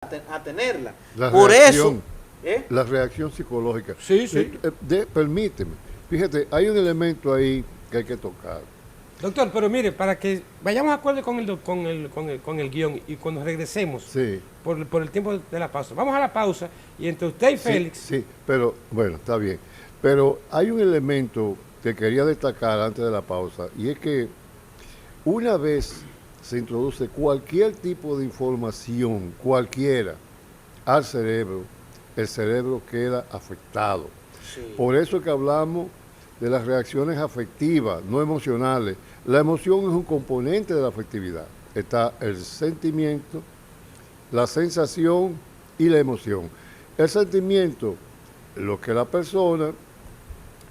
a tenerla. La Por reacción, eso, la reacción psicológica. Sí, sí. Permíteme, fíjate, hay un elemento ahí que hay que tocar. Doctor, pero mire, para que vayamos de acuerdo con el guión y cuando regresemos Sí, por el tiempo de la pausa. Vamos a la pausa y entre usted y sí, Félix. sí, pero bueno, está bien. Pero hay un elemento que quería destacar antes de la pausa, y es que una vez se introduce cualquier tipo de información, cualquiera, al cerebro, el cerebro queda afectado. sí, Por eso es que hablamos de las reacciones afectivas, no emocionales. La emoción es un componente de la afectividad. Está el sentimiento, la sensación y la emoción. El sentimiento, lo que la persona,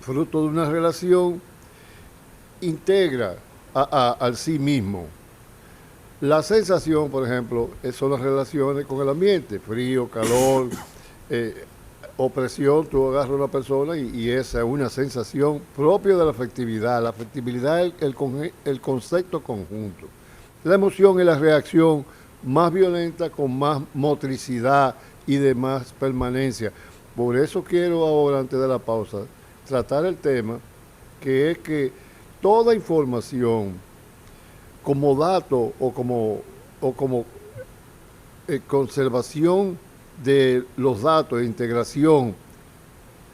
fruto de una relación, integra al sí mismo. La sensación, por ejemplo, son las relaciones con el ambiente, frío, calor, opresión. Tú agarras a una persona y esa es una sensación propia de la afectividad. La afectividad es el concepto conjunto. La emoción es la reacción más violenta, con más motricidad y de más permanencia. Por eso quiero ahora, antes de la pausa, tratar el tema, que es que toda información como dato o como conservación de los datos, de integración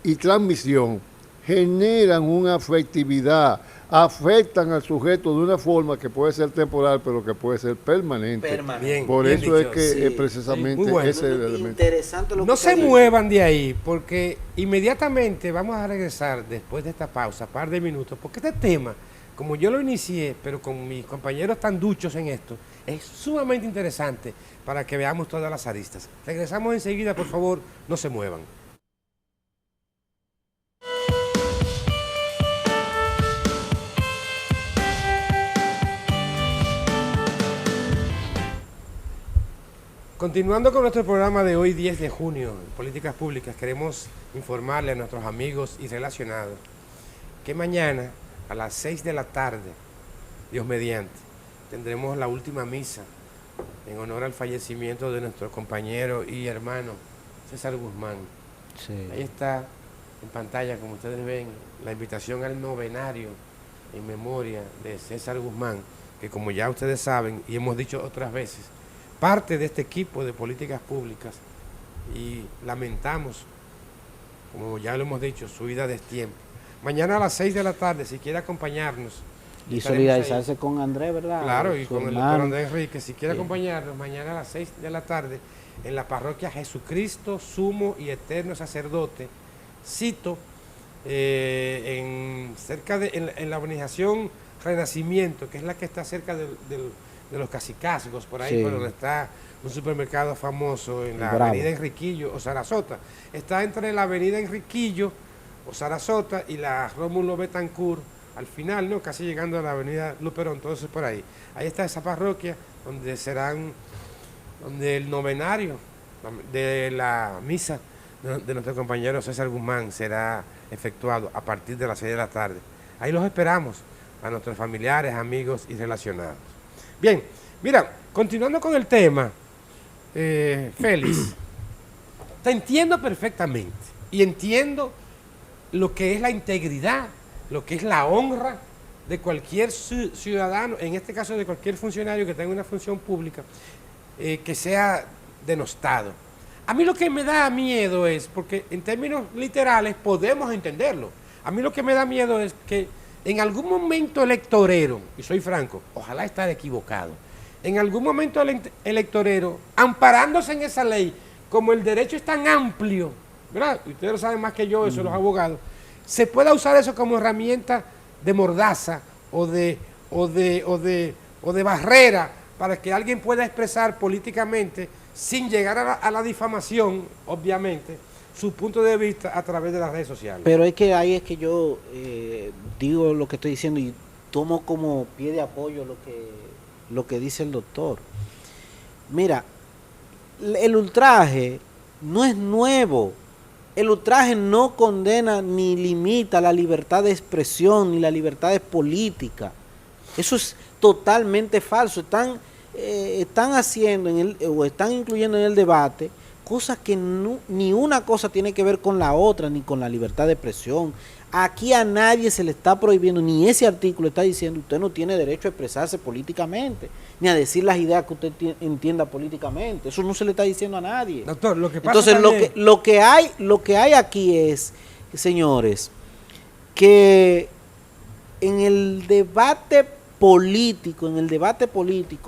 y transmisión, generan una afectividad, afectan al sujeto de una forma que puede ser temporal, pero que puede ser permanente. permanente. Bien. Por eso dicho. es que Sí, precisamente muy bueno. ese es el elemento. Interesante lo que No usted se dice. muevan de ahí, porque inmediatamente vamos a regresar después de esta pausa, par de minutos, porque este tema, como yo lo inicié, pero con mis compañeros tan duchos en esto, es sumamente interesante para que veamos todas las aristas. Regresamos enseguida, por favor, no se muevan. Continuando con nuestro programa de hoy, 10 de junio, Políticas Públicas, queremos informarle a nuestros amigos y relacionados que mañana a las 6 de la tarde, Dios mediante, tendremos la última misa en honor al fallecimiento de nuestro compañero y hermano César Guzmán. Ahí está en pantalla, como ustedes ven, la invitación al novenario en memoria de César Guzmán, que como ya ustedes saben y hemos dicho otras veces, parte de este equipo de políticas públicas, y lamentamos, como ya lo hemos dicho, su vida de tiempo. Mañana a las 6 de la tarde, si quiere acompañarnos. Y estaremos solidarizarse ahí. con Andrés, ¿verdad? Claro, y Su con el hermano. doctor Andrés Enrique, si quiere Sí. acompañarnos mañana a las 6 de la tarde en la parroquia Jesucristo, Sumo y Eterno Sacerdote, cito, en la urbanización Renacimiento, que es la que está cerca de los Cacicazgos, por ahí, Sí. por donde está un supermercado famoso en la Bravo. avenida Enriquillo o Sarasota. Está entre la avenida Enriquillo o Sarasota y la Rómulo Betancourt, al final, ¿no? Casi llegando a la avenida Luperón, todo eso es por ahí. Ahí está esa parroquia donde el novenario de la misa de nuestro compañero César Guzmán será efectuado a partir de las 6 de la tarde. Ahí los esperamos, a nuestros familiares, amigos y relacionados. Bien, mira, continuando con el tema, Félix, te entiendo perfectamente y entiendo lo que es la integridad, lo que es la honra de cualquier ciudadano, en este caso de cualquier funcionario que tenga una función pública, que sea denostado. A mí lo que me da miedo es, porque en términos literales podemos entenderlo, a mí lo que me da miedo es que en algún momento electorero, y soy franco, ojalá estar equivocado, en algún momento electorero, amparándose en esa ley, como el derecho es tan amplio, ¿verdad? Y ustedes lo saben más que yo, eso los abogados, se pueda usar eso como herramienta de mordaza o de barrera para que alguien pueda expresar políticamente, sin llegar a la difamación, obviamente, su punto de vista a través de las redes sociales. Pero es que ahí es que yo digo lo que estoy diciendo y tomo como pie de apoyo lo que dice el doctor. Mira, el ultraje no es nuevo. El ultraje no condena ni limita la libertad de expresión ni la libertad de política. Eso es totalmente falso. Están están haciendo o están incluyendo en el debate cosas que ni una cosa tiene que ver con la otra, ni con la libertad de expresión. Aquí a nadie se le está prohibiendo, ni ese artículo está diciendo usted no tiene derecho a expresarse políticamente, ni a decir las ideas que usted entienda políticamente. Eso no se le está diciendo a nadie. Doctor, lo que pasa entonces también... lo que hay aquí es, señores, que en el debate político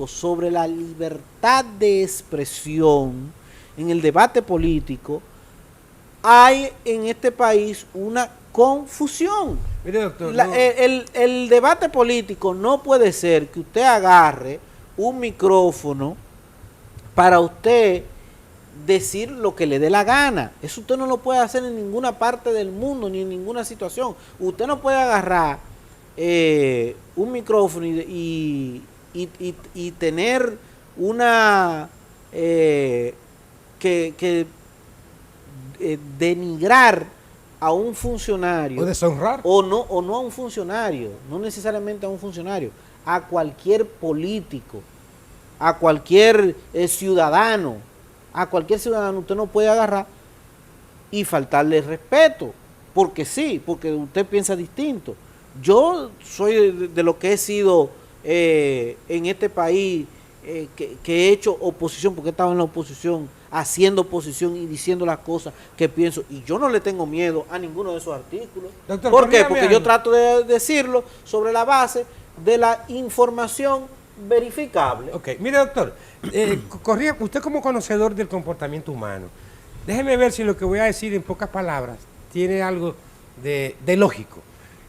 sobre la libertad de expresión, en el debate político, hay en este país una confusión. Mire, doctor, el debate político no puede ser que usted agarre un micrófono para usted decir lo que le dé la gana. Eso usted no lo puede hacer en ninguna parte del mundo, ni en ninguna situación. Usted no puede agarrar un micrófono y tener una... denigrar a un funcionario o deshonrar o no a un funcionario, no necesariamente a un funcionario, a cualquier político, a cualquier ciudadano usted no puede agarrar y faltarle respeto, porque sí, porque usted piensa distinto. Yo soy de lo que he sido en este país, que he hecho oposición, porque he estado en la oposición, haciendo oposición y diciendo las cosas que pienso, y yo no le tengo miedo a ninguno de esos artículos. Doctor, ¿por qué? Porque yo trato de decirlo sobre la base de la información verificable. Ok, mire, doctor, usted como conocedor del comportamiento humano, déjeme ver si lo que voy a decir en pocas palabras tiene algo de lógico.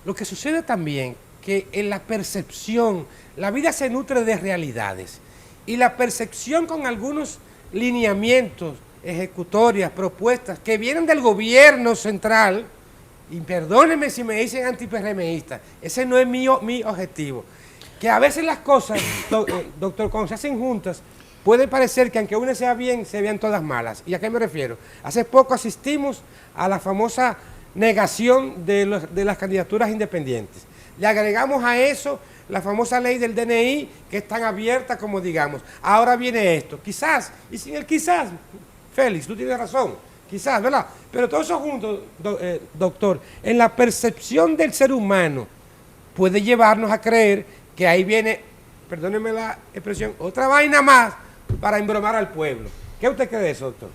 Lo que sucede también que en la percepción, la vida se nutre de realidades, y la percepción con algunos lineamientos, ejecutorias, propuestas que vienen del gobierno central, y perdónenme si me dicen anti-PRMista, ese no es mi objetivo, que a veces las cosas, doctor, cuando se hacen juntas, puede parecer que aunque una sea bien, se vean todas malas. ¿Y a qué me refiero? Hace poco asistimos a la famosa negación de las candidaturas independientes. Le agregamos a eso la famosa ley del DNI, que es tan abierta como digamos. Ahora viene esto, quizás, y sin el quizás, Félix, tú tienes razón, quizás, ¿verdad? Pero todo eso junto, doctor, en la percepción del ser humano, puede llevarnos a creer que ahí viene, perdóneme la expresión, otra vaina más para embromar al pueblo. ¿Qué usted cree de eso, doctor?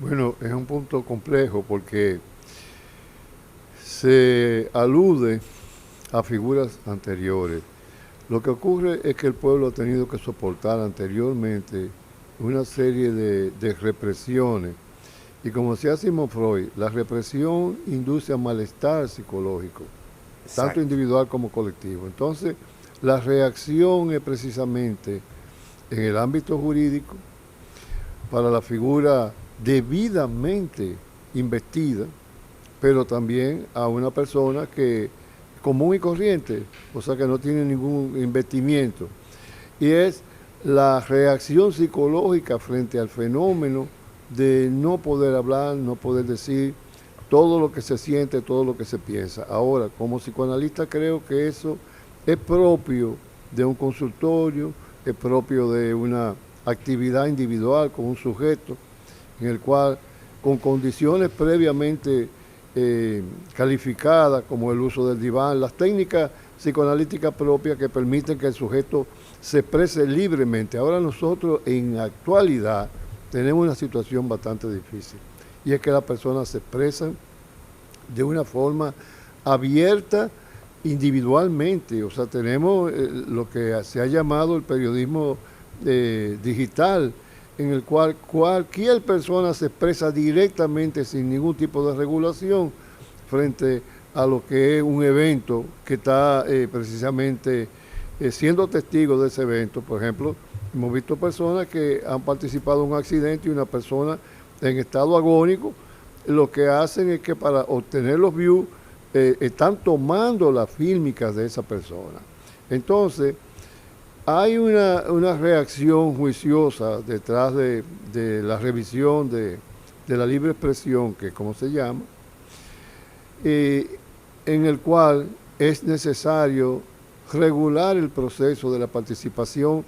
Bueno, es un punto complejo porque se alude a figuras anteriores. Lo que ocurre es que el pueblo ha tenido que soportar anteriormente una serie de represiones, y como decía Sigmund Freud, la represión induce a malestar psicológico, tanto individual como colectivo. Entonces, la reacción es precisamente en el ámbito jurídico para la figura debidamente investida, pero también a una persona que común y corriente, o sea que no tiene ningún investimiento, y es la reacción psicológica frente al fenómeno de no poder hablar, no poder decir todo lo que se siente, todo lo que se piensa. Ahora, como psicoanalista creo que eso es propio de un consultorio, es propio de una actividad individual con un sujeto, en el cual, con condiciones previamente calificadas, como el uso del diván, las técnicas psicoanalíticas propias que permiten que el sujeto se exprese libremente. Ahora nosotros, en actualidad, tenemos una situación bastante difícil, y es que las personas se expresan de una forma abierta individualmente. O sea, tenemos lo que se ha llamado el periodismo digital, en el cual cualquier persona se expresa directamente sin ningún tipo de regulación frente a lo que es un evento que está precisamente siendo testigo de ese evento. Por ejemplo, hemos visto personas que han participado en un accidente y una persona en estado agónico, lo que hacen es que para obtener los views están tomando las fílmicas de esa persona. Entonces, hay una reacción juiciosa detrás de la revisión de la libre expresión, que es como se llama, en el cual es necesario regular el proceso de la participación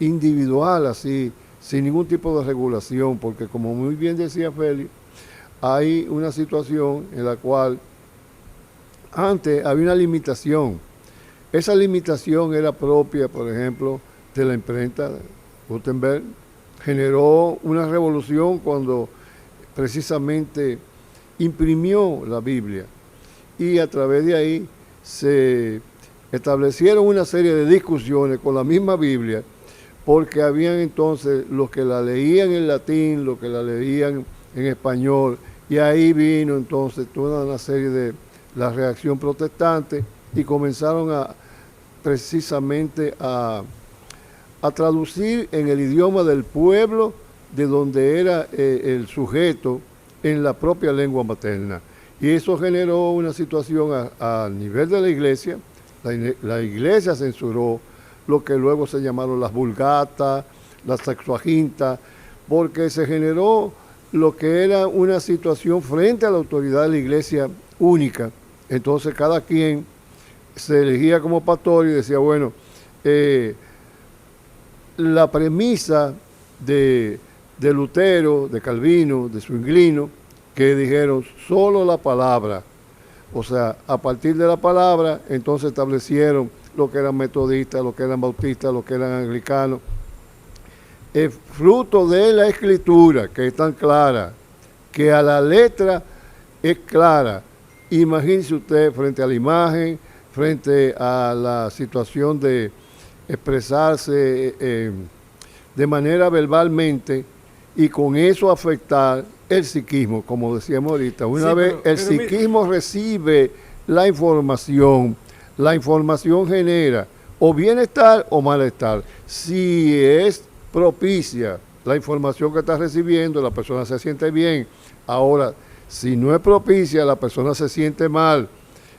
individual, así, sin ningún tipo de regulación, porque como muy bien decía Félix, hay una situación en la cual antes había una limitación. Esa limitación era propia, por ejemplo, de la imprenta. Gutenberg generó una revolución cuando precisamente imprimió la Biblia, y a través de ahí se establecieron una serie de discusiones con la misma Biblia, porque habían entonces los que la leían en latín, los que la leían en español, y ahí vino entonces toda una serie de la reacción protestante, y comenzaron precisamente a traducir en el idioma del pueblo de donde era el sujeto, en la propia lengua materna. Y eso generó una situación a nivel de la iglesia. La iglesia censuró lo que luego se llamaron las vulgatas, las sexuagintas, porque se generó lo que era una situación frente a la autoridad de la iglesia única. Entonces cada quien se elegía como pastor y decía, bueno, la premisa de Lutero, de Calvino, de Zwinglio, que dijeron solo la palabra. O sea, a partir de la palabra, entonces establecieron lo que eran metodistas, lo que eran bautistas, lo que eran anglicanos. El fruto de la escritura, que es tan clara, que a la letra es clara. Imagínese usted frente a la imagen, frente a la situación de expresarse de manera verbalmente, y con eso afectar el psiquismo, como decíamos ahorita. Una vez el psiquismo recibe la información genera o bienestar o malestar. Si es propicia la información que está recibiendo, la persona se siente bien. Ahora, si no es propicia, la persona se siente mal.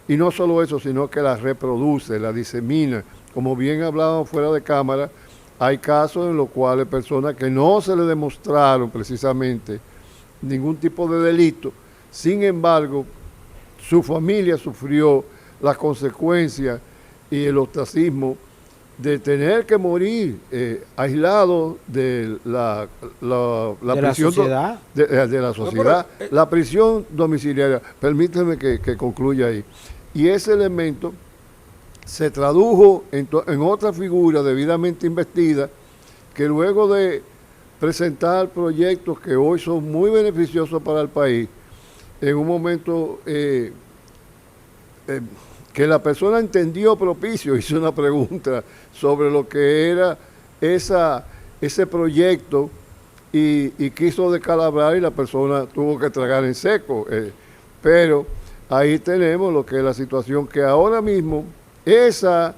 Y no solo eso, sino que la reproduce, la disemina. Como bien hablábamos fuera de cámara, hay casos en los cuales personas que no se le demostraron precisamente ningún tipo de delito, sin embargo, su familia sufrió las consecuencias y el ostracismo de tener que morir aislado de la prisión de la sociedad, la prisión domiciliaria. Permíteme que concluya ahí. Y ese elemento se tradujo en otra figura debidamente investida, que luego de presentar proyectos que hoy son muy beneficiosos para el país, en un momento que la persona entendió propicio, hizo una pregunta sobre lo que era ese proyecto y quiso descalabrar, y la persona tuvo que tragar en seco. Pero ahí tenemos lo que es la situación, que ahora mismo ese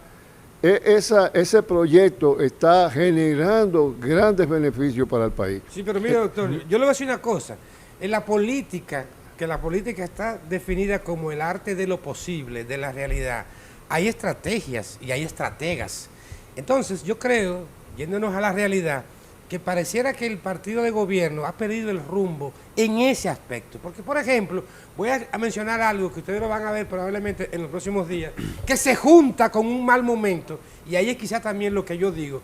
proyecto está generando grandes beneficios para el país. Sí, pero mire, doctor, yo le voy a decir una cosa. En la política, que la política está definida como el arte de lo posible, de la realidad, hay estrategias y hay estrategas. Entonces, yo creo, yéndonos a la realidad, que pareciera que el partido de gobierno ha perdido el rumbo en ese aspecto. Porque, por ejemplo, voy a mencionar algo que ustedes lo van a ver probablemente en los próximos días, que se junta con un mal momento, y ahí es quizá también lo que yo digo.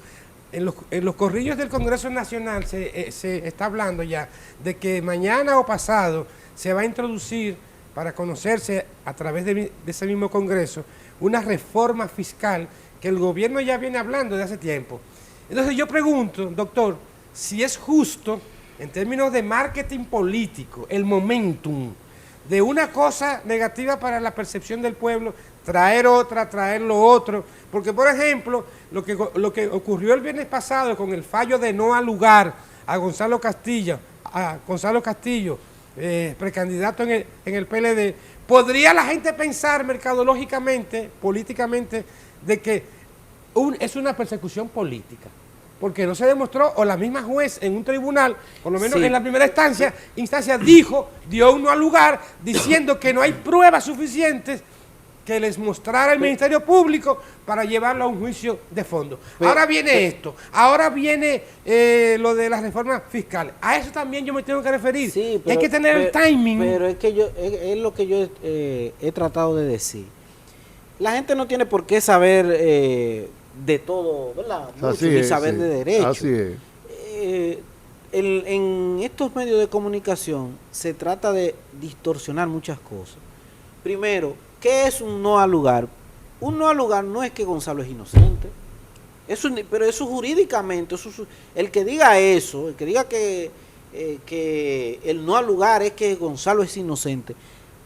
En los corrillos del Congreso Nacional se está hablando ya de que mañana o pasado se va a introducir, para conocerse a través de ese mismo Congreso, una reforma fiscal que el gobierno ya viene hablando de hace tiempo. Entonces yo pregunto, doctor, si es justo, en términos de marketing político, el momentum de una cosa negativa para la percepción del pueblo, traer otra, traer lo otro. Porque, por ejemplo, lo que ocurrió el viernes pasado con el fallo de no alugar a Gonzalo Castillo, precandidato en el PLD, podría la gente pensar mercadológicamente, políticamente, de que es una persecución política, porque no se demostró, o la misma juez en un tribunal, por lo menos en la primera instancia dio un no lugar, diciendo que no hay pruebas suficientes que les mostrara el Ministerio Público para llevarlo a un juicio de fondo. Ahora viene ahora viene lo de las reformas fiscales. A eso también yo me tengo que referir. Sí, hay que tener el timing. Pero es que es lo que yo he tratado de decir. La gente no tiene por qué saber de todo, ¿verdad? Mucho, Así ni es, saber sí. de derecho. Así es. En estos medios de comunicación se trata de distorsionar muchas cosas. Primero, ¿qué es un no al lugar? Un no al lugar no es que Gonzalo es inocente. Pero eso jurídicamente, el que diga eso, el que diga que el no al lugar es que Gonzalo es inocente,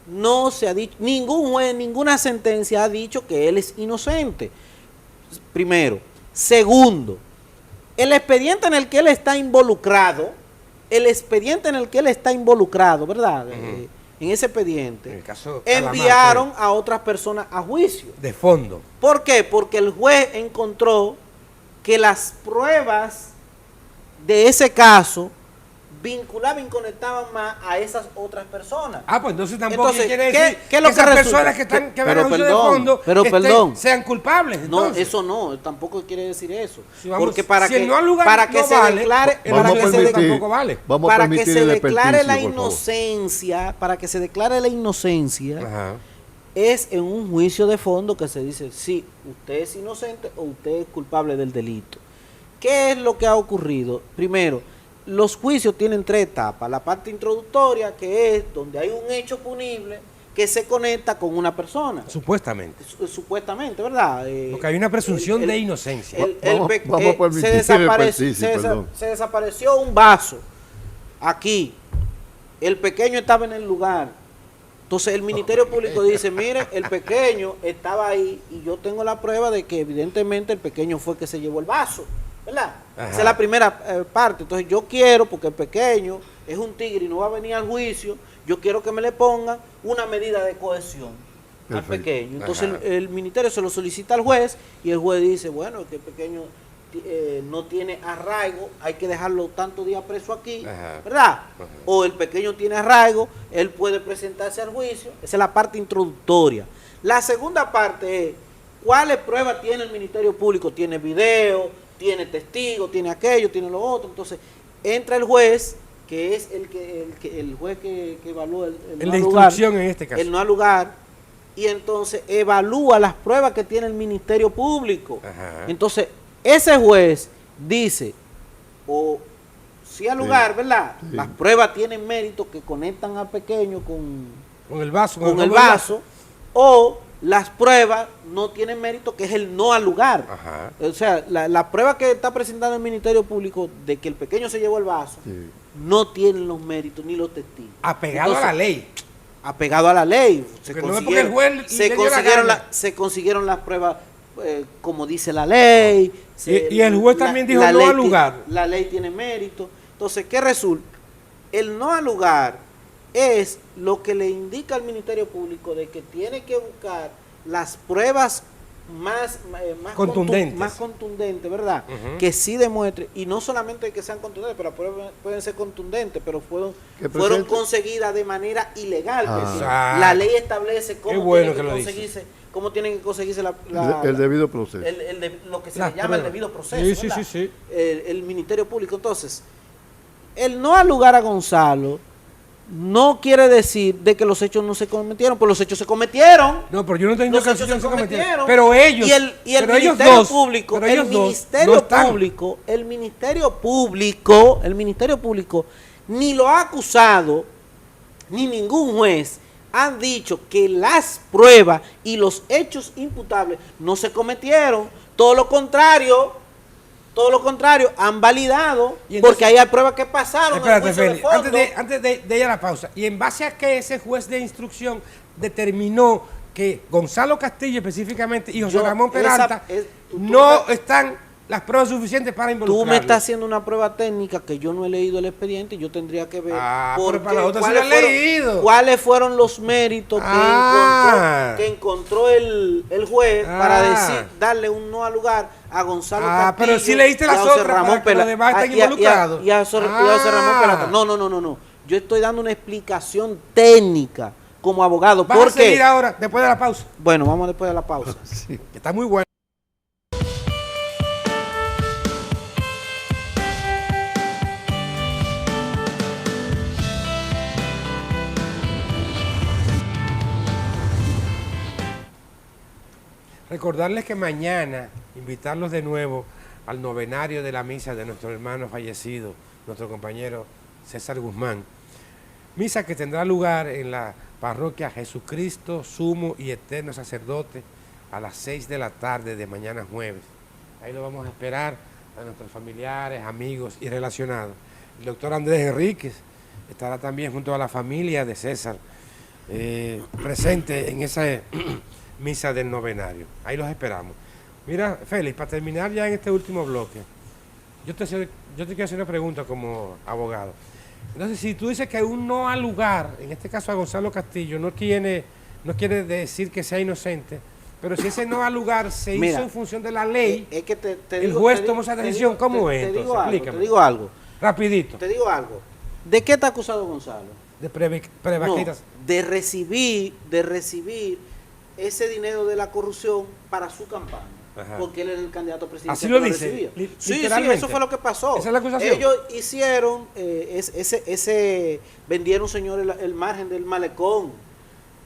no se ha dicho, ningún juez, ninguna sentencia ha dicho que él es inocente. Primero. Segundo, el expediente en el que él está involucrado, ¿verdad? En ese expediente, En el caso enviaron a otras personas a juicio. de fondo. ¿Por qué? Porque el juez encontró que las pruebas de ese caso vinculaban y conectaban más a esas otras personas. Pues entonces tampoco Entonces, quiere decir ¿qué es lo que esas que personas resulta? que van a juicio de fondo sean culpables. No, Entonces, eso no, tampoco quiere decir eso. si vamos- Porque para si que, el no al lugar para que no se vale, declare, el para no que al se lugar declare, tampoco vale. Vamos a para que permitir se el declare la experticio, por favor. inocencia, para que se declare la inocencia, Ajá. es en un juicio de fondo que se dice si usted es inocente o usted es culpable del delito. ¿Qué es lo que ha ocurrido? Primero, los juicios tienen 3 etapas. La parte introductoria, que es donde hay un hecho punible que se conecta con una persona. Supuestamente. Supuestamente, ¿verdad? Porque hay una presunción de inocencia. Vamos a permitir el experticio, perdón. se desapareció un vaso aquí. El pequeño estaba en el lugar. Entonces el Ministerio Público dice, mire, el pequeño estaba ahí y yo tengo la prueba de que evidentemente el pequeño fue el que se llevó el vaso, ¿verdad? Ajá. Esa es la primera parte. Entonces yo quiero, porque el pequeño es un tigre y no va a venir al juicio, yo quiero que me le pongan una medida de cohesión al Perfecto. pequeño. Entonces Ajá. el ministerio se lo solicita al juez y el juez dice, bueno, que el pequeño no tiene arraigo, hay que dejarlo tantos días preso aquí, Ajá. ¿verdad? Ajá. O el pequeño tiene arraigo, él puede presentarse al juicio. Esa es la parte introductoria. La segunda parte es, ¿cuáles pruebas tiene el Ministerio Público? Tiene video, tiene testigo, tiene aquello, tiene lo otro. Entonces, entra el juez, que es el juez que evalúa el En no la al lugar, instrucción en este caso. el no al lugar, y entonces evalúa las pruebas que tiene el Ministerio Público. Ajá. Entonces, ese juez dice, o si al lugar, ¿verdad? Sí. Las pruebas tienen mérito que conectan al pequeño Con el vaso. con el vaso, o las pruebas no tienen mérito, que es el no al lugar. Ajá. O sea, la prueba que está presentando el Ministerio Público de que el pequeño se llevó el vaso, Sí. no tienen los méritos ni los testigos. Apegado Entonces, a la ley. apegado a la ley. Porque no es porque el juez le dio la gana. Se consiguieron las pruebas como dice la ley. Y el juez también dijo no ley al lugar. La ley tiene mérito. Entonces, ¿qué resulta? El no al lugar es lo que le indica al Ministerio Público de que tiene que buscar las pruebas más Contundentes. más contundentes, ¿verdad? Ujú. Que sí demuestre, y no solamente que sean contundentes, pero las pruebas pueden ser contundentes, pero fueron Que fueron presente- conseguidas de manera ilegal. Ah. Es decir, Exacto. la ley establece Qué cómo bueno tienen que que lo dice. conseguirse, cómo tienen que conseguirse El debido proceso. lo que se Las le llama el pruebas. debido proceso. Sí, sí, ¿verdad? sí, sí. El Ministerio Público. Entonces, el no al lugar a Gonzalo no quiere decir de que los hechos no se cometieron, pues los hechos se cometieron. No, pero yo no estoy diciendo Los que hechos no se se cometieron. cometieron. Pero ellos. Y el pero ellos Ministerio dos, Público, pero el ellos dos no Ministerio están. Público, el Ministerio Público ni lo ha acusado, ni ningún juez han dicho que las pruebas y los hechos imputables no se cometieron. Todo lo contrario, han validado, Y entonces- porque ahí hay pruebas que pasaron. en el Espérate, juicio de Feli, fondo. antes de ir a la pausa, y en base a que ese juez de instrucción determinó que Gonzalo Castillo específicamente y José Yo- Ramón Peralta tú no estás- están las pruebas suficientes para Tú involucrarlos. me estás haciendo una prueba técnica que yo no he leído el expediente y yo tendría que ver pero para la otra sí lo has leído. cuáles fueron los méritos que encontró el juez para decir, darle un no al lugar a Gonzalo Castillo. Pero sí leíste y a las José otras Ramón para que los Pela- demás estén y a- involucrados. y a José Ramón Peralta. No. Yo estoy dando una explicación técnica como abogado. Vamos a ¿Por seguir qué? ahora, después de la pausa, Bueno, vamos después de la pausa. Sí. que está muy bueno. Recordarles que mañana invitarlos de nuevo al novenario de la misa de nuestro hermano fallecido, nuestro compañero César Guzmán. Misa que tendrá lugar en la parroquia Jesucristo, Sumo y Eterno Sacerdote, a las 6 de la tarde de mañana jueves. Ahí lo vamos a esperar a nuestros familiares, amigos y relacionados. El doctor Andrés Enríquez estará también junto a la familia de César presente en esa misa del novenario. Ahí los esperamos. Mira, Félix, para terminar ya en este último bloque, yo te quiero hacer una pregunta como abogado. Entonces, si tú dices que un no al lugar, en este caso a Gonzalo Castillo, no quiere decir que sea inocente, pero si ese no al lugar se hizo en función de la ley, es que te el digo, juez tomó esa decisión, ¿cómo es? Te Entonces, te digo algo. Rapidito. Te digo algo. ¿De qué está acusado Gonzalo? De prevaricatas. No, de recibir ese dinero de la corrupción para su campaña. Ajá. Porque él era el candidato presidencial. Así lo que dice. recibía. Sí, Literalmente. eso fue lo que pasó. Esa es la acusación. Ellos hicieron vendieron, señor, el margen del malecón.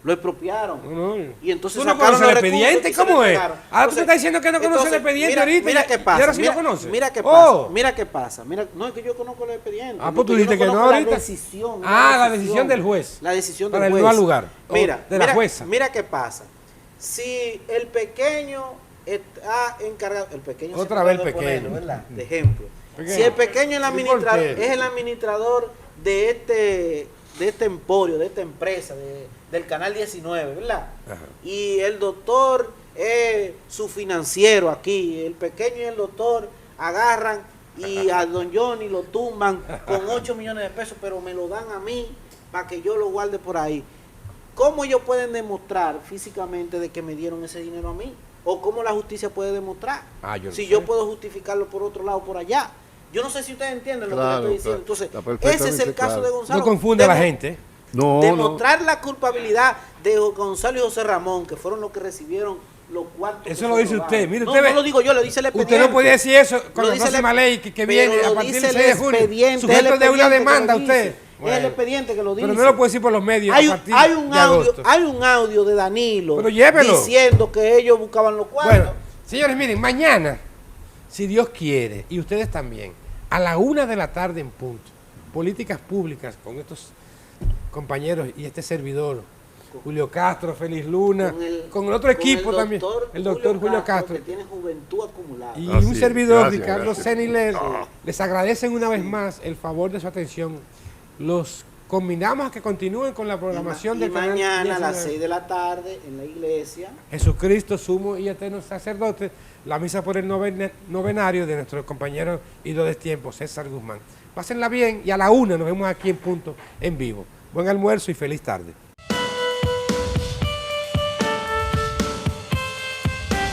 Lo expropiaron. No. Y entonces ¿Tú no sacaron conoces el los recursos expediente? y se ¿Cómo lo es? entregaron. Ahora tú me estás diciendo que no conoces el expediente ahorita. Mira qué pasa. Y ahora sí lo conoces. Mira qué pasa. Oh. Mira qué pasa. No es que yo conozco el expediente. Ah, pues tú yo dijiste que no conozco ahorita. La decisión. La decisión del juez. La decisión para del el juez. no al lugar. Mira, de la jueza. Mira qué pasa. Si el pequeño está encargado, el pequeño Otra vez el de pequeño. ponerlo, ¿verdad? De ejemplo. Pequeño. Si el pequeño ¿Y es el administrador de este emporio, de esta empresa, del Canal 19, ¿verdad? Ajá. Y el doctor es su financiero aquí, el pequeño y el doctor agarran y a don Johnny lo tumban con 8 millones de pesos, pero me lo dan a mí para que yo lo guarde por ahí. ¿Cómo ellos pueden demostrar físicamente de que me dieron ese dinero a mí? ¿O cómo la justicia puede demostrar? Yo puedo justificarlo por otro lado, por allá. Yo no sé si ustedes entienden lo que estoy diciendo. Entonces, ese es el caso de Gonzalo. No confunde a la gente. Demostrar la culpabilidad de Gonzalo y José Ramón, que fueron los que recibieron los cuartos. Eso lo dice usted. Mire, no, usted no lo digo yo, lo dice el expediente. Usted no podía decir eso con Lo la dice próxima ley que viene a partir del 6 de junio. Sujeto de una demanda usted. Es el expediente que lo dice. Pero no lo puede decir por los medios Hay a partir un de agosto. Hay un audio de Danilo Pero llévelo. diciendo que ellos buscaban los cuartos. Bueno, señores, miren, mañana, si Dios quiere, y ustedes también, a la 1 de la tarde en punto, políticas públicas con estos compañeros y este servidor, Julio Castro, Félix Luna, con el otro equipo también, el doctor Julio Castro, que tiene juventud acumulada. y Así un es, servidor, gracias, Ricardo gracias. Ceniler, les agradecen una vez más el favor de su atención. Los combinamos a que continúen con la programación del canal mañana a las 19. 6 de la tarde en la iglesia. Jesucristo, Sumo y Eterno Sacerdote, la misa por el novenario de nuestro compañero ídolo de tiempo, César Guzmán. Pásenla bien y a la 1 nos vemos aquí en punto, en vivo. Buen almuerzo y feliz tarde.